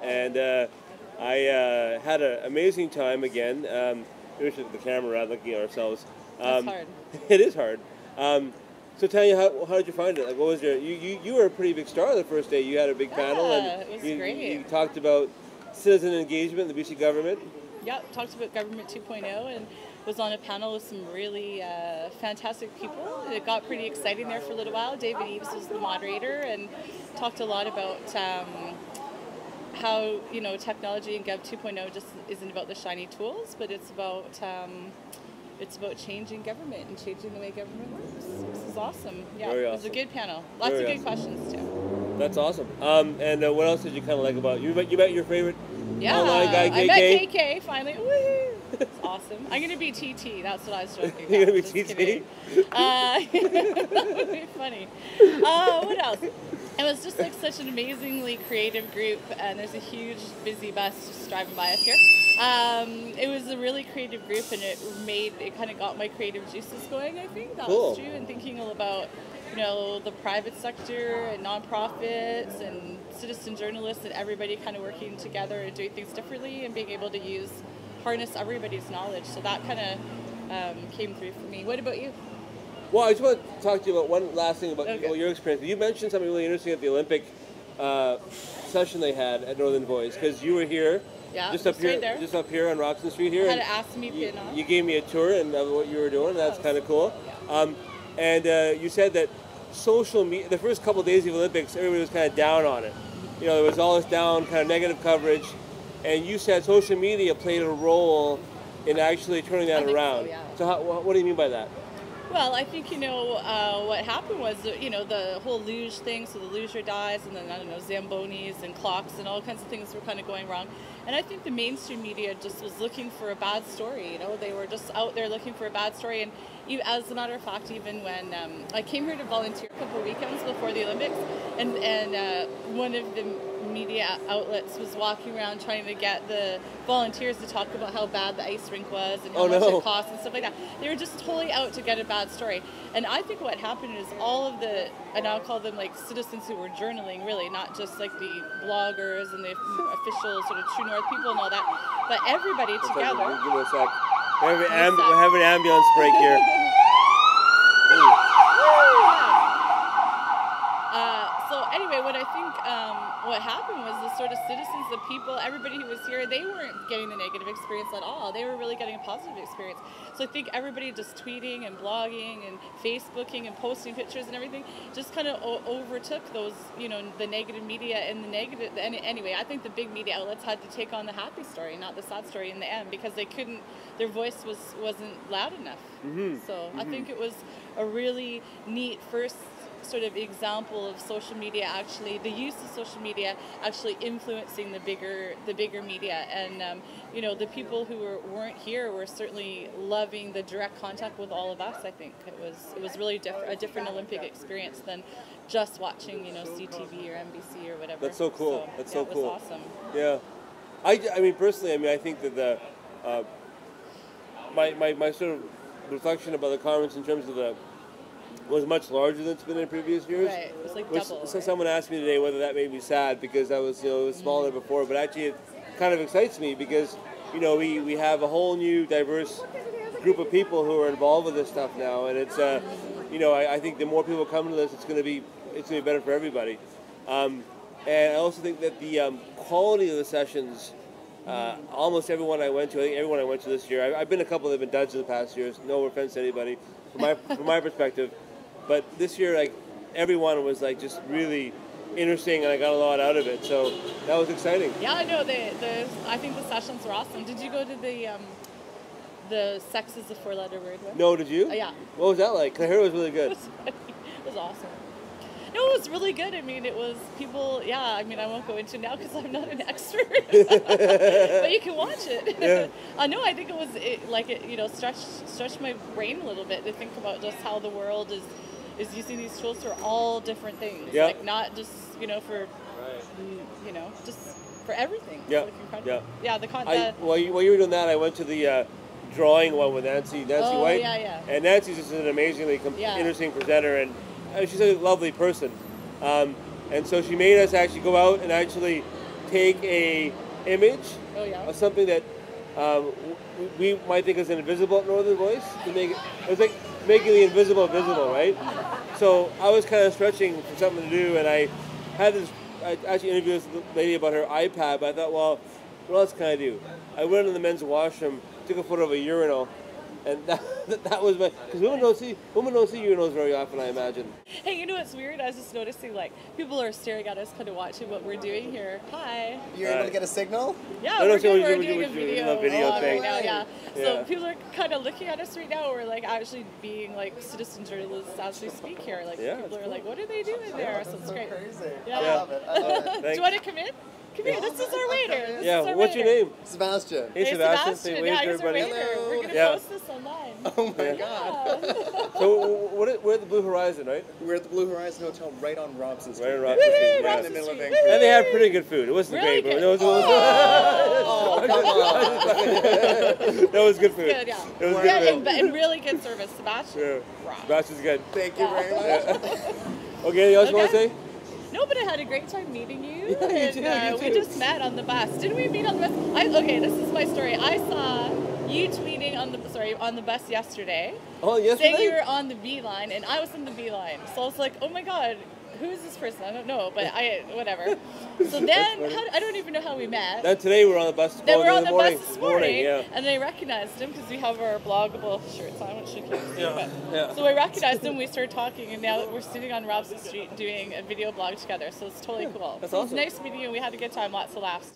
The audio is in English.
And I had an amazing time again. We should look at the camera around looking at ourselves. That's hard. It is hard. So Tanya, how did you find it? Like, what was you were a pretty big star the first day. You had a big panel, and it was you great. talked about citizen engagement in the BC government. Yeah, talked about Government 2.0 and was on a panel with some really fantastic people. It got pretty exciting there for a little while. David Eves was the moderator and talked a lot about how technology and Gov 2.0 just isn't about the shiny tools, but it's about changing government and changing the way government works. This is awesome. Yeah, Very it was awesome. a good panel. Lots of good questions too. That's awesome. And what else did you kind of like about you met your favorite online guy, KK? I met KK finally. Woohoo! It's awesome. I'm gonna be TT. That's what I was joking about. You're gonna be Just TT? kidding. That would be funny. What else? It was just like such an amazingly creative group, and there's a huge busy bus just driving by us here. It was a really creative group, and it kind of got my creative juices going. I think that Cool. was true, and thinking all about the private sector and nonprofits and citizen journalists and everybody kind of working together and doing things differently and being able to harness everybody's knowledge. So that kind of came through for me. What about you? Well, I just want to talk to you about one last thing about your experience. You mentioned something really interesting at the Olympic session they had at Northern Voice, because you were here, just up here on Roxton Street here. I had an Ask Me pin on. You gave me a tour and of what you were doing. That's kind of cool. Yeah. And you said that social media, the first couple of days of the Olympics, everybody was kind of down on it. There was all this down, kind of negative coverage, and you said social media played a role in actually turning that around. So, yeah. So what do you mean by that? Well, I think, what happened was, the whole luge thing, so the luger dies, and then, Zambonis and clocks and all kinds of things were kind of going wrong. And I think the mainstream media just was looking for a bad story, they were just out there looking for a bad story. And as a matter of fact, even when I came here to volunteer a couple of weekends before the Olympics, and one of the media outlets was walking around trying to get the volunteers to talk about how bad the ice rink was and how much it cost and stuff like that. They were just totally out to get a bad story. And I think what happened is all of and I'll call them like citizens who were journaling, really, not just like the bloggers and the official sort of True North people and all that, but everybody together. Give me a sec. We have an ambulance break here. So anyway, what I think what happened was the sort of citizens, the people, everybody who was here, they weren't getting the negative experience at all. They were really getting a positive experience. So I think everybody just tweeting and blogging and Facebooking and posting pictures and everything just kind of overtook those, the negative media and the negative. And anyway, I think the big media outlets had to take on the happy story, not the sad story in the end, because they couldn't. Their voice wasn't loud enough. Mm-hmm. So I think it was a really neat first sort of example of social media, actually the use of social media actually influencing the bigger media. And the people who weren't here were certainly loving the direct contact with all of us. I think it was really a different Olympic experience than just watching CTV or NBC or whatever. That's so cool. That's so cool. It was awesome. Yeah, I mean personally, I think that my sort of reflection about the conference in terms of was much larger than it's been in previous years. Right, it was like double. So someone asked me today whether that made me sad because I was, it was smaller before, but actually it kind of excites me because, we have a whole new diverse group of people who are involved with this stuff now, and it's, I think the more people come to this, it's going to be better for everybody. And I also think that the quality of the sessions, almost everyone I went to, I think everyone I went to this year, I've been a couple that have been duds in the past years, no offense to anybody, from my perspective. But this year, everyone was just really interesting, and I got a lot out of it. So that was exciting. Yeah, I know. I think the sessions were awesome. Did you go to the sex is the 4-letter word one? No, did you? Yeah. What was that like? I heard it was really good. It was awesome. No, it was really good. I mean, it was people. Yeah, I mean, I won't go into it now because I'm not an expert, but you can watch it. Yeah. No, I think it was stretched my brain a little bit to think about just how the world is using these tools for all different things. Yeah. Like not just for just for everything. Yeah. It's incredible. Yeah. While you were doing that, I went to the drawing one with Nancy White. Yeah. And Nancy's just an amazingly interesting presenter, and she's a lovely person. And so she made us actually go out and actually take a image Oh yeah. of something that we might think is invisible at Northern Voice to make it was like making the invisible visible, right? So I was kind of stretching for something to do, and I actually interviewed this lady about her iPad, but I thought, well, what else can I do? I went in the men's washroom, took a photo of a urinal, and that was my, because women don't see urinals very often, I imagine. Hey, you know what's weird? I was just noticing, like, people are staring at us, kind of watching what we're doing here. Hi. You're able to get a signal? Yeah, No, we're so doing we're a video thing. right now, yeah. Yeah. So people are kind of looking at us right now. We're, like, actually being, like, citizen journalists as we speak here. Like, Yeah, people it's are like, what are they doing there? So it's great. Crazy. Yeah. I love it. I love it. Do you want to come in? Come here. This is our waiter. This is our What's your waiter. name? Sebastian. Hey, Sebastian. Say wave Yeah, to he's our everybody. waiter. We're going to Yeah. post this online. Oh my Yeah. God. So we're at the Blue Horizon, right? We're at the Blue Horizon Hotel right on Robson Street. Right in Robson Street. Woo-hoo, Yeah. In the middle of Street. Vancouver. And they have pretty good food. It wasn't Really great, but good. it was Oh, come on. that was good food. Good, yeah. It was Yeah, good food. and really good service. Sebastian. Yeah. Rock. Sebastian's good. Thank you very much. Okay, anything else you want to Okay. say? No, but I had a great time meeting you. Yeah, you and too, you we too. just met on the bus. Didn't we meet on the bus? Okay, this is my story. I saw you tweeting on the bus yesterday, Oh, yesterday? saying you were on the B line, and I was on the B line. So I was like, oh my god, who is this person? I don't know, but whatever. So then I don't even know how we met. Then today we're on the bus. Then we're in on the morning. bus this morning, Yeah. and I recognized him because we have our bloggable shirts on, which you can't see. Yeah, But, yeah. So I recognized him, we started talking, and now we're sitting on Robson Street doing a video blog together, so it's totally cool. that's So it was awesome. nice meeting you, and we had a good time, lots of laughs.